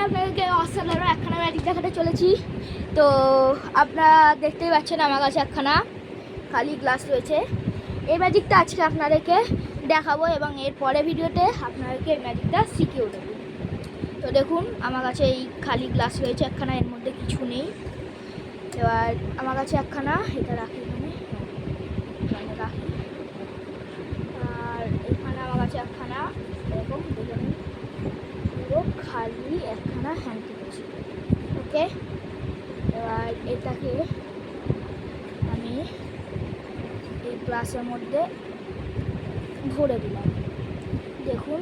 আপনাদেরকে অসাধারণ একখানা ম্যাজিক দেখাতে চলেছি। তো আপনারা দেখতেই পাচ্ছেন আমার কাছে একখানা খালি গ্লাস রয়েছে। এই ম্যাজিকটা আজকে আপনাদেরকে দেখাবো এবং এর পরে ভিডিওতে আপনাদেরকে এই ম্যাজিকটা শিখিয়েও দেবো। তো দেখুন আমার কাছে এই খালি গ্লাস রয়েছে একখানা, এর মধ্যে কিছু নেই। এবার আমার কাছে একখানা, এটা রাখি এখানে রাখি। আর এখানে আমার কাছে একখানা এরকম দেখুন পুরো খালি একখানা হ্যান্ডি আছে। ওকে, এবার এটাকে আমি এই গ্লাসের মধ্যে ভরে দিলাম। দেখুন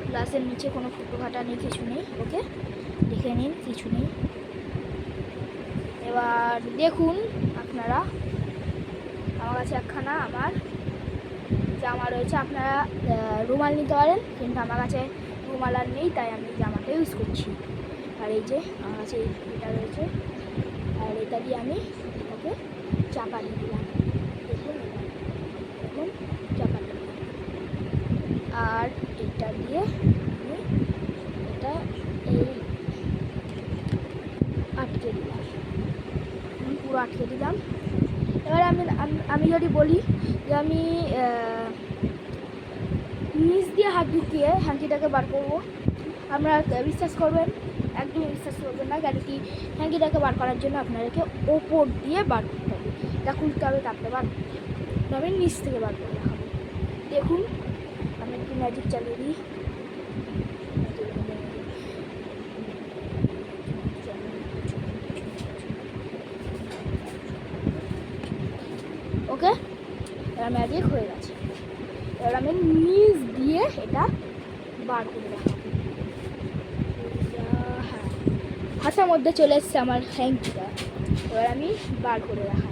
গ্লাসের নিচে কোনো ফুটো ফাটা নেই, কিছু নেই। ওকে, দেখে নিন কিছু নেই। এবার দেখুন আপনারা আমার কাছে একখানা আমার জামা রয়েছে। আপনারা রুমাল নিতে পারেন, কিন্তু আমার কাছে রুমাল আর নেই, তাই আমি জামাটা ইউজ করছি। আর এই যে আমার কাছে এটা রয়েছে, আর এটা দিয়ে আমি এটাকে চাপা দিয়ে দিলাম। দেখুন দেখুন চাপা দিলাম। আর এটা দিয়ে আমি এটা এই আটকে দিলাম, পুরো আটকে দিলাম। এবার আমি যদি বলি যে আমি নিচ দিয়ে হাত ঢুকিয়ে হ্যাঙ্কিটাকে বার করবো, আপনারা বিশ্বাস করবেন? একদম বিশ্বাস করবেন না, কেন কি হ্যাঙ্কিটাকে বার করার জন্য আপনাদেরকে ওপর দিয়ে বার করতে হবে, এটা খুলতে হবে, তারপরে বার করতে হবে। তো আমি নিচ থেকে বার করে দেখাবো। দেখুন আমি একটু ম্যাজিক চালিয়ে দিই। ওকে, এবার ম্যাজিক হয়ে গেছে। এবার আমি নিচ দিয়ে এটা বার করে দেখাবো। হ্যাঁ, হাতের মধ্যে চলে এসছে আমার হ্যাঙ্কিটা। এবার আমি বার করে দেখাই।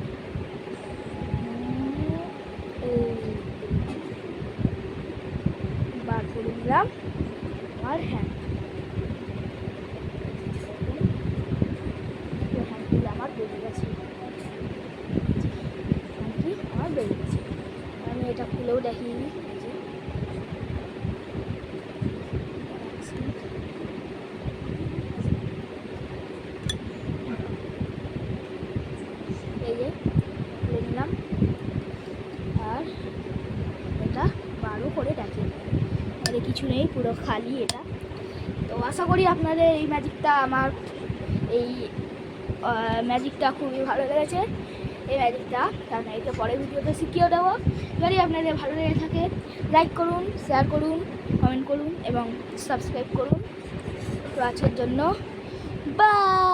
বার করে দিলাম আমার হ্যাঙ্কি আমার বেরিয়ে গেছে। হ্যাঙ্কি আমার বেরিয়ে গেছে। আমি এটা খুলেও দেখিয়ে দিই। এই যে খুলে নিলাম, আর এটা বারও করে দেখিয়ে দিলাম। মানে কিছু নেই, পুরো খালি এটা। তো আশা করি আপনাদের এই ম্যাজিকটা খুবই ভালো লেগেছে। এই ম্যাজিকটা আপনাদেরকে পরের ভিডিওতে শিখিয়ে দেবো। যদি আপনাদের ভালো লেগে থাকে লাইক করুন, শেয়ার করুন, কমেন্ট করুন এবং সাবস্ক্রাইব করুন। তো আজকের জন্য বাই।